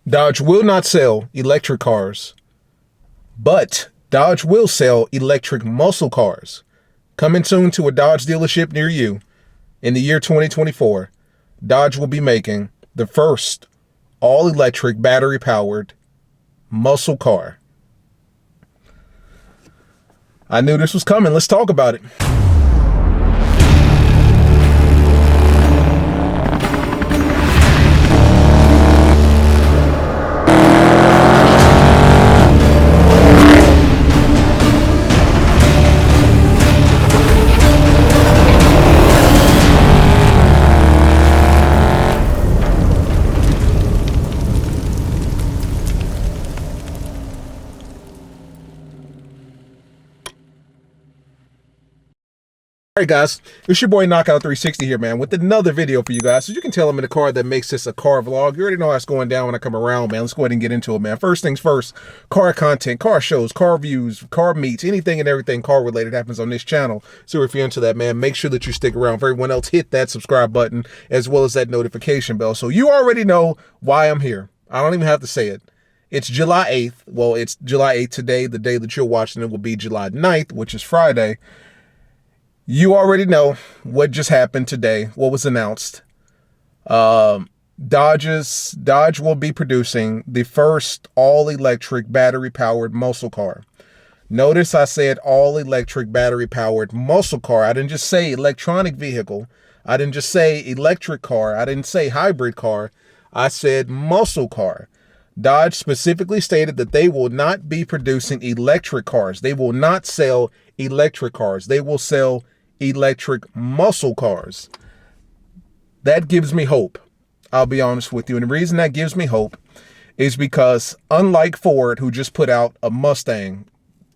Dodge will not sell electric cars, but Dodge will sell electric muscle cars. Coming soon to a Dodge dealership near you in the year 2024, Dodge will be making the first all-electric battery-powered muscle car. I knew this was coming. Let's talk about it. All right, guys, it's your boy Knockout 360 here, man, with another video for you guys. So you can tell I'm in the car that makes this a car vlog. You already know how it's going down when I come around, man. Let's go ahead and get into it, man. First things first, car content, car shows, car views, car meets, anything and everything car related happens on this channel. So if you're into that, man, make sure that you stick around. For everyone else, hit that subscribe button as well as that notification bell. So you already know why I'm here. I don't even have to say it. It's July 8th. Well, it's July 8th today. The day that you're watching it will be July 9th, which is Friday. You already know what just happened today, what was announced. Dodge will be producing the first all-electric battery-powered muscle car. Notice I said all-electric battery-powered muscle car. I didn't just say electronic vehicle. I didn't just say electric car. I didn't say hybrid car. I said muscle car. Dodge specifically stated that they will not be producing electric cars. They will not sell electric cars. They will sell electric muscle cars. That gives me hope. I'll be honest with you. And the reason that gives me hope is because unlike Ford, who just put out a Mustang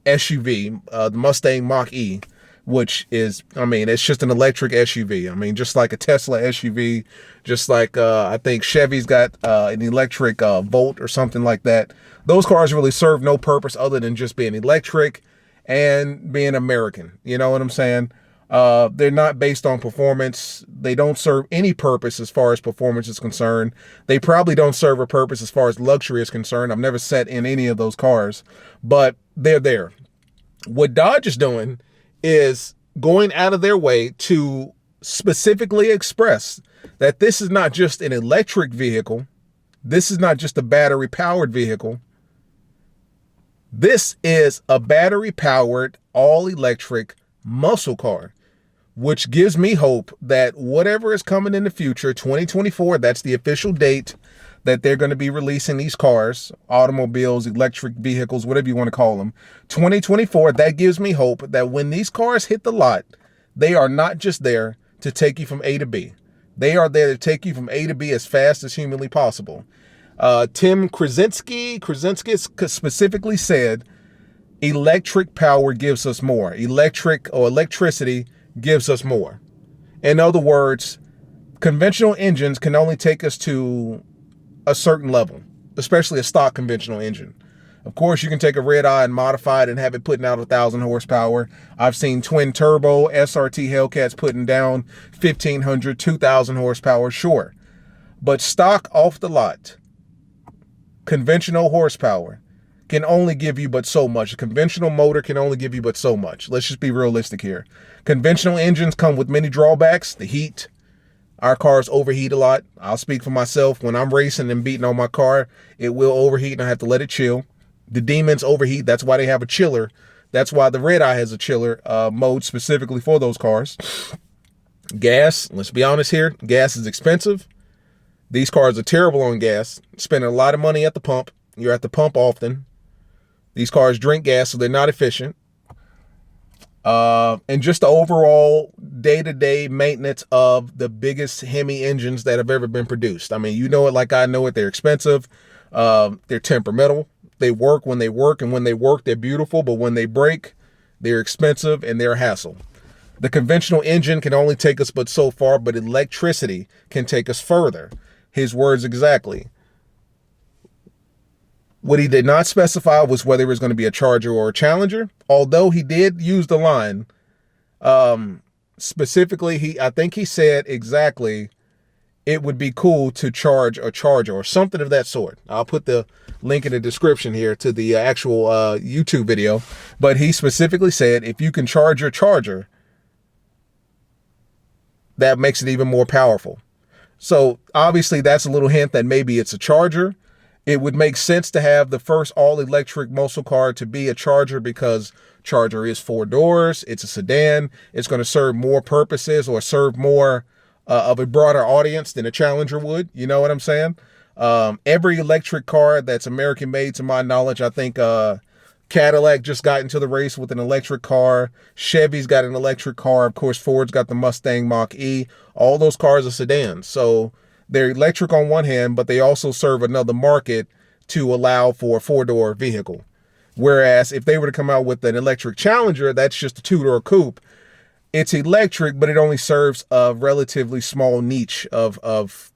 SUV, the Mustang Mach-E, which is, I mean, it's just an electric SUV. I mean, just like a Tesla SUV, just like I think Chevy's got an electric Volt or something like that. Those cars really serve no purpose other than just being electric and being American. You know what I'm saying? They're not based on performance. They don't serve any purpose as far as performance is concerned. They probably don't serve a purpose as far as luxury is concerned. I've never sat in any of those cars, but they're there. What Dodge is doing is going out of their way to specifically express that this is not just an electric vehicle. This is not just a battery-powered vehicle. This is a battery-powered, all-electric muscle car, which gives me hope that whatever is coming in the future, 2024, that's the official date that they're going to be releasing these cars, automobiles, electric vehicles, whatever you want to call them. 2024, that gives me hope that when these cars hit the lot, they are not just there to take you from A to B. They are there to take you from A to B as fast as humanly possible. Tim Krasinski specifically said, electric power gives us more. Electricity gives us more. In other words, conventional engines can only take us to a certain level, especially a stock conventional engine. Of course, you can take a red eye and modify it and have it putting out 1,000 horsepower. I've seen twin turbo SRT Hellcats putting down 1,500, 2,000 horsepower, sure. But stock off the lot, conventional horsepower can only give you but so much. A conventional motor can only give you but so much. Let's just be realistic here. Conventional engines come with many drawbacks. The heat. Our cars overheat a lot. I'll speak for myself. When I'm racing and beating on my car, it will overheat and I have to let it chill. The Demons overheat. That's why they have a chiller. That's why the Red Eye has a chiller mode specifically for those cars. Gas. Let's be honest here. Gas is expensive. These cars are terrible on gas. Spending a lot of money at the pump. You're at the pump often. These cars drink gas, so they're not efficient. And just the overall day-to-day maintenance of the biggest Hemi engines that have ever been produced. I mean, you know it like I know it. They're expensive. They're temperamental. They work when they work, and when they work, they're beautiful. But when they break, they're expensive and they're a hassle. The conventional engine can only take us but so far, but electricity can take us further. His words exactly. What he did not specify was whether it was going to be a Charger or a Challenger, although he did use the line. Specifically, I think he said exactly it would be cool to charge a charger or something of that sort. I'll put the link in the description here to the actual YouTube video. But he specifically said if you can charge your charger, that makes it even more powerful. So obviously that's a little hint that maybe it's a charger. It would make sense to have the first all-electric muscle car to be a charger because Charger is 4 doors. It's a sedan. It's going to serve more purposes or serve more of a broader audience than a Challenger would. You know what I'm saying? Every electric car that's American made, to my knowledge, I think Cadillac just got into the race with an electric car. Chevy's got an electric car. Of course, Ford's got the Mustang Mach-E. All those cars are sedans. So they're electric on one hand, but they also serve another market to allow for a 4-door vehicle. Whereas if they were to come out with an electric Challenger, that's just a 2-door coupe. It's electric, but it only serves a relatively small niche of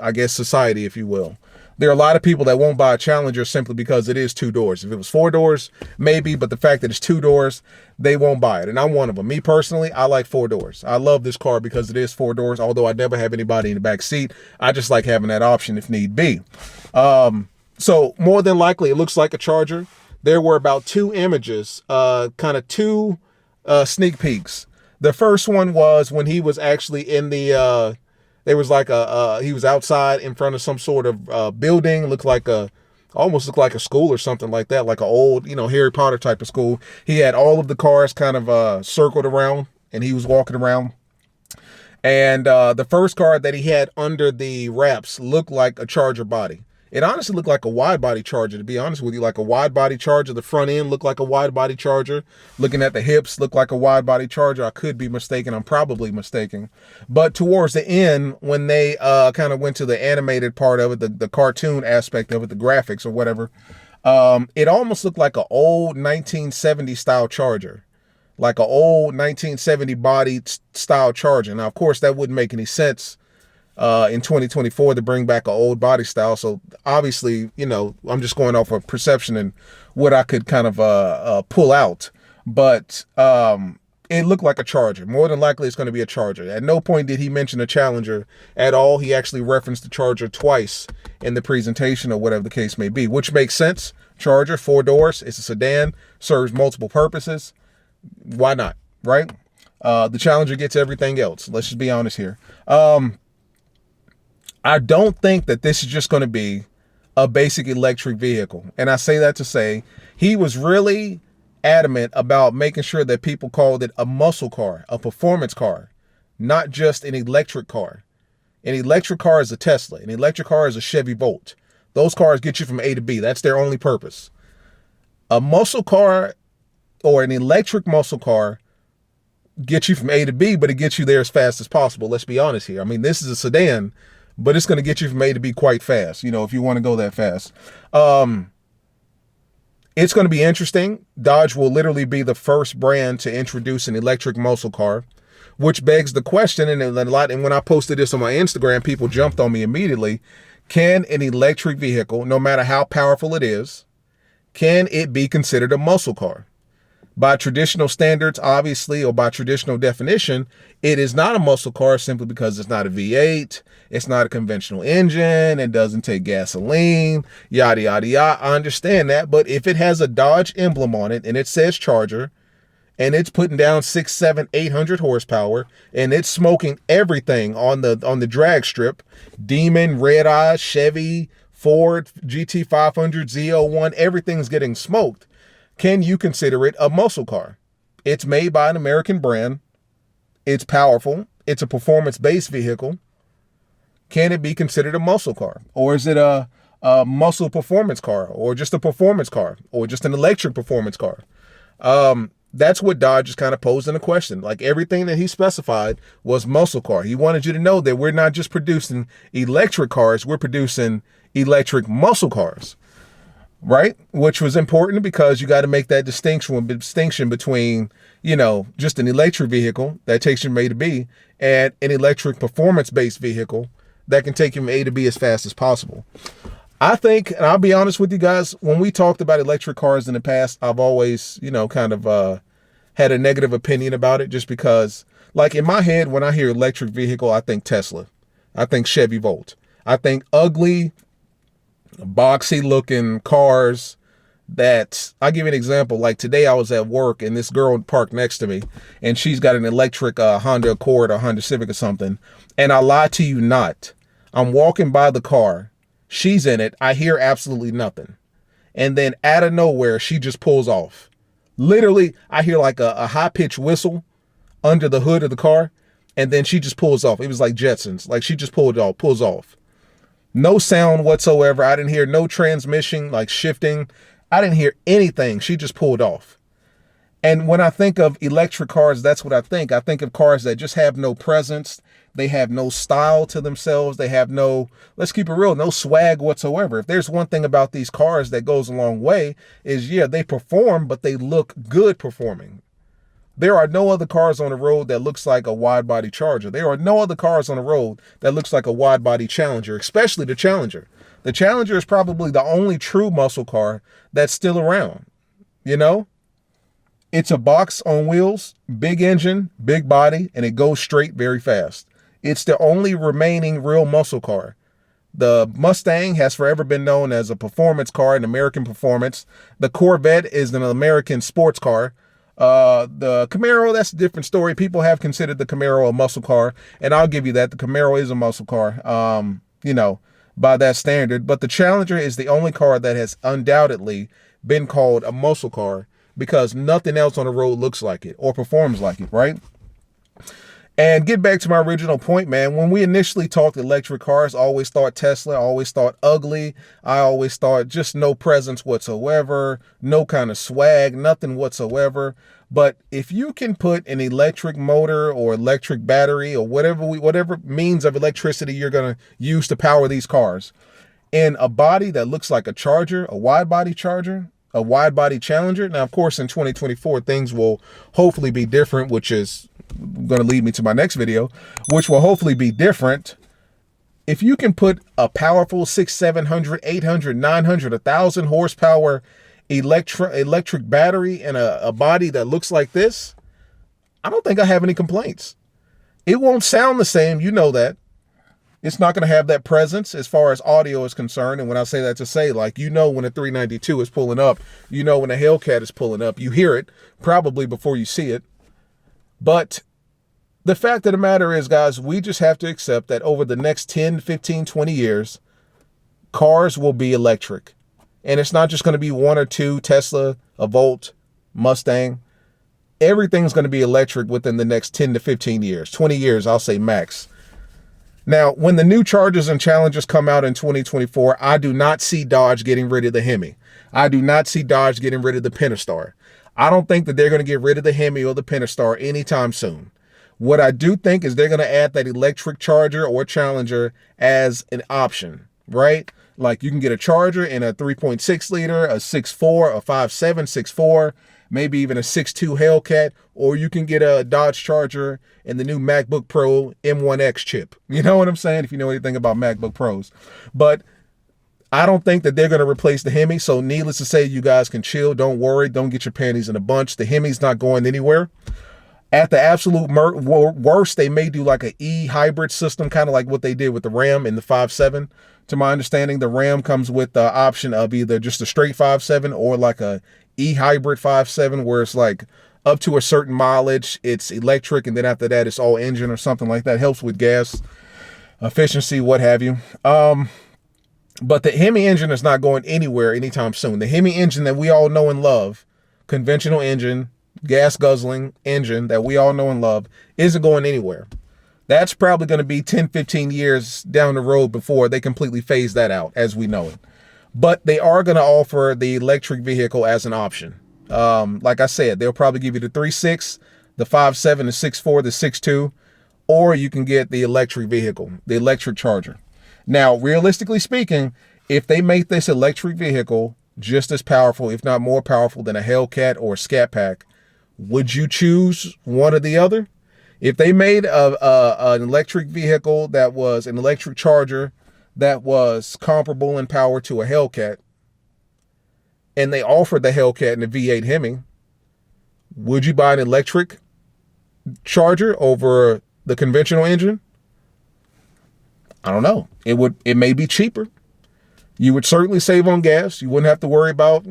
I guess, society, if you will. There are a lot of people that won't buy a Challenger simply because it is 2 doors. If it was 4 doors, maybe, but the fact that it's 2 doors, they won't buy it. And I'm one of them. Me personally, I like 4 doors. I love this car because it is 4 doors, although I never have anybody in the back seat. I just like having that option if need be. So more than likely, it looks like a Charger. There were about 2 images, kind of 2 sneak peeks. The first one was when he was actually in the, there was like he was outside in front of some sort of building, almost looked like a school or something like that, like an old, Harry Potter type of school. He had all of the cars kind of circled around, and he was walking around. And the first car that he had under the wraps looked like a Charger body. It honestly looked like a wide body Charger, to be honest with you, like a wide body Charger. The front end looked like a wide body Charger. Looking at the hips looked like a wide body Charger. I could be mistaken. I'm probably mistaken. But towards the end, when they kind of went to the animated part of it, the cartoon aspect of it, the graphics or whatever, it almost looked like an old 1970 style Charger. Like an old 1970 body style Charger. Now, of course, that wouldn't make any sense in 2024 to bring back an old body style. So obviously, I'm just going off of perception and what I could kind of pull out. But it looked like a Charger. More than likely, it's going to be a Charger. At no point did he mention a Challenger at all. He actually referenced the Charger twice in the presentation or whatever the case may be, which makes sense. Charger, 4 doors. It's a sedan, serves multiple purposes. Why not, right? The Challenger gets everything else. Let's just be honest here. I don't think that this is just going to be a basic electric vehicle. And I say that to say he was really adamant about making sure that people called it a muscle car, a performance car, not just an electric car. An electric car is a Tesla. An electric car is a Chevy Volt. Those cars get you from A to B. That's their only purpose. A muscle car or an electric muscle car gets you from A to B, but it gets you there as fast as possible. Let's be honest here. I mean, this is a sedan, but it's going to get you from A to B quite fast, if you want to go that fast. It's going to be interesting. Dodge will literally be the first brand to introduce an electric muscle car, which begs the question, and when I posted this on my Instagram, people jumped on me immediately. Can an electric vehicle, no matter how powerful it is, can it be considered a muscle car? By traditional standards, obviously, or by traditional definition, it is not a muscle car simply because it's not a V8, it's not a conventional engine, it doesn't take gasoline, yada, yada, yada. I understand that, but if it has a Dodge emblem on it and it says Charger, and it's putting down 600, 700, 800 horsepower, and it's smoking everything on the drag strip, Demon, Red Eye, Chevy, Ford, GT500, Z01, everything's getting smoked. Can you consider it a muscle car? It's made by an American brand. It's powerful. It's a performance-based vehicle. Can it be considered a muscle car? Or is it a muscle performance car? Or just a performance car? Or just an electric performance car? That's what Dodge is kind of posing a question. Like everything that he specified was muscle car. He wanted you to know that we're not just producing electric cars, we're producing electric muscle cars. Right? Which was important because you got to make that distinction between, just an electric vehicle that takes you from A to B and an electric performance-based vehicle that can take you from A to B as fast as possible. I think, and I'll be honest with you guys, when we talked about electric cars in the past, I've always, kind of had a negative opinion about it just because, like in my head, when I hear electric vehicle, I think Tesla. I think Chevy Volt. I think ugly, boxy looking cars that, I'll give you an example. Like today I was at work and this girl parked next to me and she's got an electric Honda Accord or Honda Civic or something. And I lie to you not, I'm walking by the car, she's in it, I hear absolutely nothing. And then out of nowhere, she just pulls off. Literally, I hear like a high-pitched whistle under the hood of the car, and then she just pulls off. It was like Jetsons. Like she just pulls off. No sound whatsoever. I didn't hear no transmission, like shifting. I didn't hear anything. She just pulled off. And when I think of electric cars, that's what I think. I think of cars that just have no presence. They have no style to themselves. They have no, let's keep it real, no swag whatsoever. If there's one thing about these cars that goes a long way is, yeah, they perform, but they look good performing. There are no other cars on the road that looks like a wide body Charger. There are no other cars on the road that looks like a wide body Challenger, especially the Challenger. The Challenger is probably the only true muscle car that's still around, you know? It's a box on wheels, big engine, big body, and it goes straight very fast. It's the only remaining real muscle car. The Mustang has forever been known as a performance car, an American performance. The Corvette is an American sports car. The Camaro, that's a different story. People have considered the Camaro a muscle car, and I'll give you that. The Camaro is a muscle car, you know, by that standard. But the Challenger is the only car that has undoubtedly been called a muscle car because nothing else on the road looks like it or performs like it, right? And get back to my original point, man. When we initially talked electric cars, I always thought Tesla, I always thought ugly. I always thought just no presence whatsoever, no kind of swag, nothing whatsoever. But if you can put an electric motor or electric battery or whatever means of electricity you're going to use to power these cars in a body that looks like a Charger, a wide body Charger, a wide body Challenger. Now, of course, in 2024, things will hopefully be different, which is going to lead me to my next video, which will hopefully be different. If you can put a powerful 600, 700, 800, 900, 1,000 horsepower electric battery in a body that looks like this, I don't think I have any complaints. It won't sound the same. You know that. It's not going to have that presence as far as audio is concerned. And when I say that to say, like, you know when a 392 is pulling up, you know when a Hellcat is pulling up, you hear it probably before you see it. But the fact of the matter is, guys, we just have to accept that over the next 10, 15, 20 years, cars will be electric. And it's not just going to be one or two, Tesla, a Volt, Mustang. Everything's going to be electric within the next 10 to 15 years, 20 years, I'll say max. Now, when the new Chargers and Challengers come out in 2024, I do not see Dodge getting rid of the Hemi. I do not see Dodge getting rid of the Pentastar. I don't think that they're going to get rid of the Hemi or the Pentastar anytime soon. What I do think is they're going to add that electric Charger or Challenger as an option, right? Like you can get a Charger in a 3.6 liter, a 6.4, a 5.7, 6.4, maybe even a 6.2 Hellcat, or you can get a Dodge Charger in the new MacBook Pro M1X chip. You know what I'm saying? If you know anything about MacBook Pros. But I don't think that they're going to replace the Hemi. So needless to say, you guys can chill. Don't worry. Don't get your panties in a bunch. The Hemi's not going anywhere. At the absolute worst, they may do like an e-hybrid system, kind of like what they did with the Ram in the 5.7. To my understanding, the Ram comes with the option of either just a straight 5.7 or like a e-hybrid 5.7, where it's like up to a certain mileage, it's electric, and then after that, it's all engine or something like that. Helps with gas efficiency, what have you. But the Hemi engine is not going anywhere anytime soon. The Hemi engine that we all know and love, conventional engine, gas guzzling engine that we all know and love, isn't going anywhere. That's probably going to be 10, 15 years down the road before they completely phase that out as we know it. But they are going to offer the electric vehicle as an option. Like I said, they'll probably give you the 3.6, the 5.7, the 6.4, the 6.2, or you can get the electric vehicle, the electric Charger. Now, realistically speaking, if they make this electric vehicle just as powerful, if not more powerful than a Hellcat or a scatpack, would you choose one or the other? If they made an electric vehicle that was an electric Charger that was comparable in power to a Hellcat, and they offered the Hellcat and the V8 Hemi, would you buy an electric Charger over the conventional engine? I don't know. It may be cheaper. You would certainly save on gas. You wouldn't have to worry about,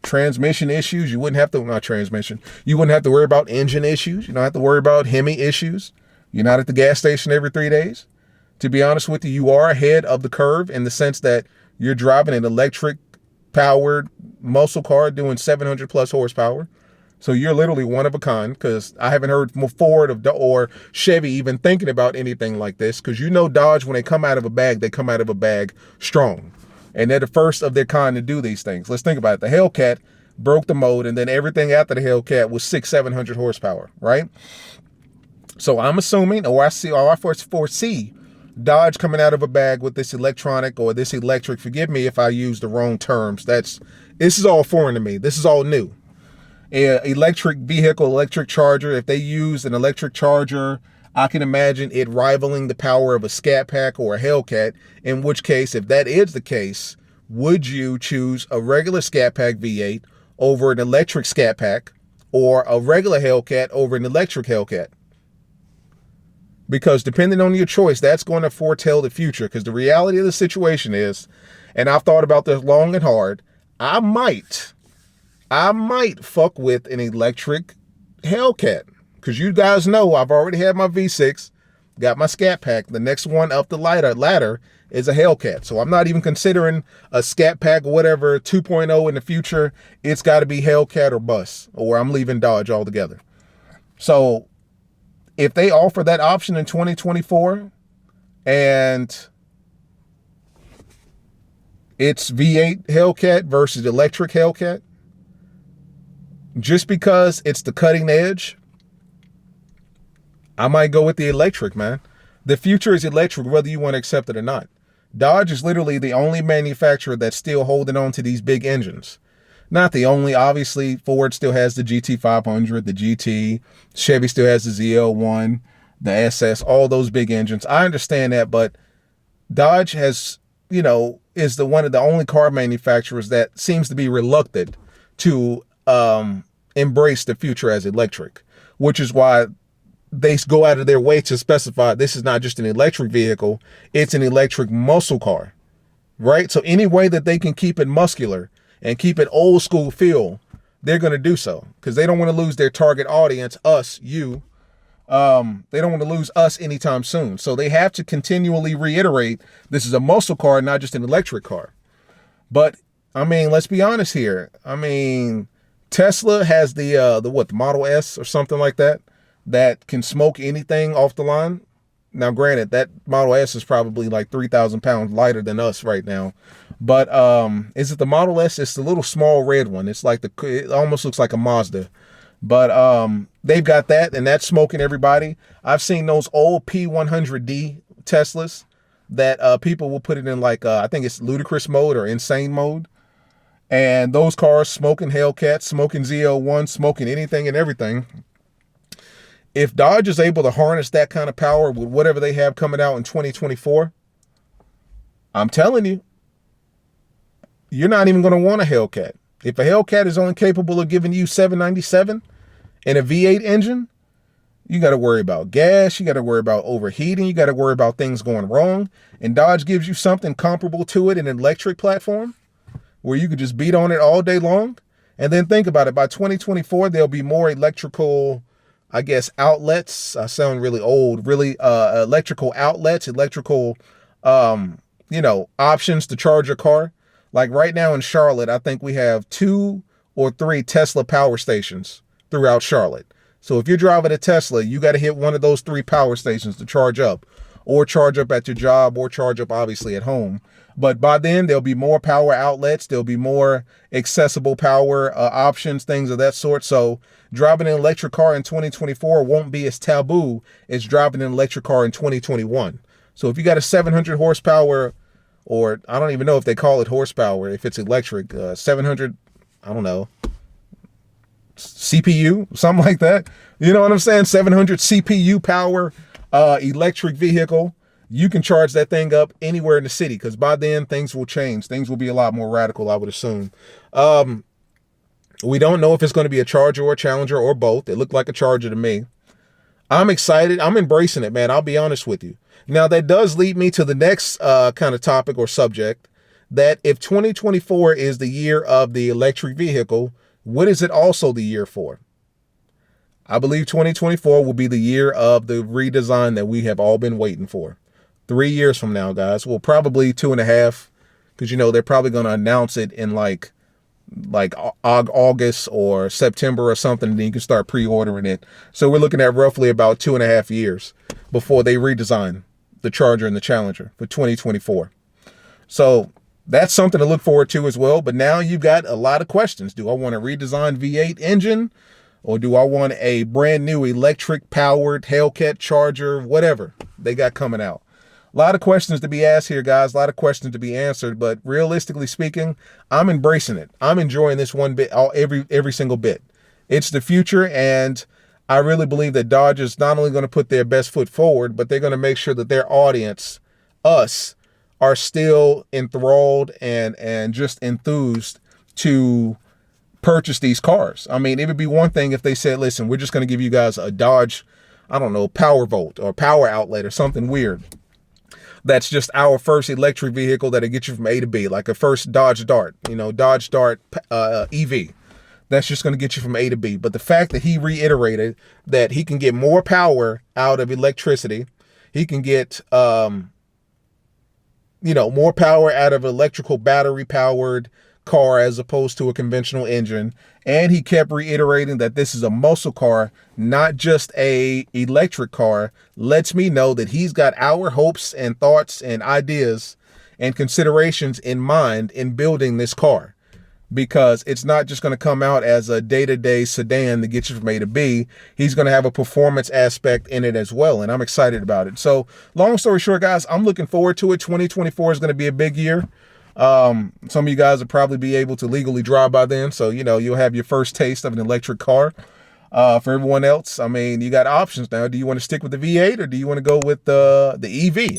transmission issues. You wouldn't have to, not transmission. You wouldn't have to worry about engine issues. You don't have to worry about Hemi issues. You're not at the gas station every 3 days. To be honest with you, you are ahead of the curve in the sense that you're driving an electric powered muscle car doing 700 plus horsepower. So you're literally one of a kind, because I haven't heard Ford or Chevy even thinking about anything like this, because Dodge, when they come out of a bag, they come out of a bag strong. And they're the first of their kind to do these things. Let's think about it. The Hellcat broke the mold, and then everything after the Hellcat was 600-700 horsepower, right? So I'm assuming, or I foresee Dodge coming out of a bag with this electronic or this electric. Forgive me if I use the wrong terms. This is all foreign to me. This is all new. Electric vehicle, electric charger. If they use an electric charger, I can imagine it rivaling the power of a scatpack or a Hellcat, in which case, if that is the case, would you choose a regular scatpack V8 over an electric scatpack, or a regular Hellcat over an electric Hellcat? Because depending on your choice, that's going to foretell the future. Because the reality of the situation is, and I've thought about this long and hard, I might fuck with an electric Hellcat. Because you guys know I've already had my V6, got my Scat Pack. The next one up the ladder is a Hellcat. So I'm not even considering a Scat Pack, whatever, 2.0 in the future. It's got to be Hellcat or bust, or I'm leaving Dodge altogether. So if they offer that option in 2024 and it's V8 Hellcat versus electric Hellcat, just because it's the cutting edge, I might go with the electric, man. The future is electric, whether you want to accept it or not. Dodge is literally the only manufacturer that's still holding on to these big engines. Not the only, obviously, Ford still has the GT500, the GT, Chevy still has the ZL1, the SS, all those big engines. I understand that, but Dodge has, is one of the only car manufacturers that seems to be reluctant to embrace the future as electric, which is why they go out of their way to specify this is not just an electric vehicle, it's an electric muscle car, right? So any way that they can keep it muscular and keep it old school feel, they're going to do so, because they don't want to lose their target audience, us, you. They don't want to lose us anytime soon. So they have to continually reiterate this is a muscle car, not just an electric car. But I mean, let's be honest here. I mean, Tesla has the Model S or something like that can smoke anything off the line. Now, granted, that Model S is probably like 3,000 pounds lighter than us right now. But is it the Model S? It's the little small red one. It's like it almost looks like a Mazda. But they've got that, and that's smoking everybody. I've seen those old P100D Teslas that people will put it in like, I think it's ludicrous mode or insane mode. And those cars smoking Hellcats, smoking ZL1, smoking anything and everything. If Dodge is able to harness that kind of power with whatever they have coming out in 2024, I'm telling you, you're not even going to want a Hellcat. If a Hellcat is only capable of giving you 797 and a V8 engine, you got to worry about gas. You got to worry about overheating. You got to worry about things going wrong. And Dodge gives you something comparable to it, an electric platform, where you could just beat on it all day long. And then think about it. By 2024, there'll be more electrical, I guess, outlets. I sound really old. Really electrical outlets, electrical, options to charge your car. Like right now in Charlotte, I think we have 2 or 3 Tesla power stations throughout Charlotte. So if you're driving a Tesla, you got to hit one of those 3 power stations to charge up, or charge up at your job, or charge up obviously at home. But by then there'll be more power outlets. There'll be more accessible power options, things of that sort. So driving an electric car in 2024 won't be as taboo as driving an electric car in 2021. So if you got a 700 horsepower, or I don't even know if they call it horsepower, if it's electric, 700, I don't know, CPU, something like that. You know what I'm saying? 700 CPU power electric vehicle. You can charge that thing up anywhere in the city, because by then things will change. Things will be a lot more radical, I would assume. We don't know if it's going to be a Charger or a Challenger or both. It looked like a Charger to me. I'm excited. I'm embracing it, man. I'll be honest with you. Now, that does lead me to the next kind of topic or subject, that if 2024 is the year of the electric vehicle, what is it also the year for? I believe 2024 will be the year of the redesign that we have all been waiting for. 3 years from now, guys. Well, probably 2.5, because, you know, they're probably going to announce it in like August or September or something, and then you can start pre-ordering it. So we're looking at roughly about 2.5 years before they redesign the Charger and the Challenger for 2024. So that's something to look forward to as well. But now you've got a lot of questions. Do I want a redesigned V8 engine, or do I want a brand new electric powered Hellcat Charger, whatever they got coming out? A lot of questions to be asked here, guys. A lot of questions to be answered. But realistically speaking, I'm embracing it. I'm enjoying this one bit, every single bit. It's the future, and I really believe that Dodge is not only going to put their best foot forward, but they're going to make sure that their audience, us, are still enthralled and just enthused to purchase these cars. I mean, it would be one thing if they said, listen, we're just going to give you guys a Dodge, I don't know, Power Volt or Power Outlet or something weird. That's just our first electric vehicle that'll get you from A to B, like a first Dodge Dart, you know, Dodge Dart EV. That's just going to get you from A to B. But the fact that he reiterated that he can get more power out of electricity, he can get, you know, more power out of electrical battery powered car as opposed to a conventional engine. And he kept reiterating that this is a muscle car, not just a electric car, lets me know that he's got our hopes and thoughts and ideas and considerations in mind in building this car. Because it's not just going to come out as a day-to-day sedan that gets you from A to B. He's going to have a performance aspect in it as well, and I'm excited about it. So long story short, guys, I'm looking forward to it. 2024 is going to be a big year. Some of you guys will probably be able to legally drive by then, so, you know, you'll have your first taste of an electric car. For everyone else, I mean, you got options now. Do you want to stick with the V8 or do you want to go with the EV?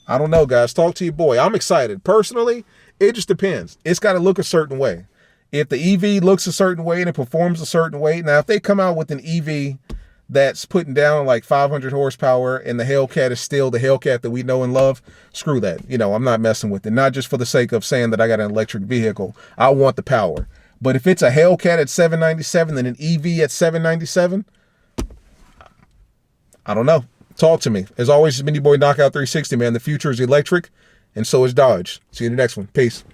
I don't know, guys. Talk to your boy. I'm excited. Personally, it just depends. It's got to look a certain way. If the EV looks a certain way and it performs a certain way, now if they come out with an EV that's putting down like 500 horsepower and the Hellcat is still the Hellcat that we know and love, screw that. You know, I'm not messing with it. Not just for the sake of saying that I got an electric vehicle. I want the power. But if it's a Hellcat at 797 and an EV at 797, I don't know. Talk to me. As always, it's been your boy Knockout 360, man. The future is electric, and so is Dodge. See you in the next one. Peace.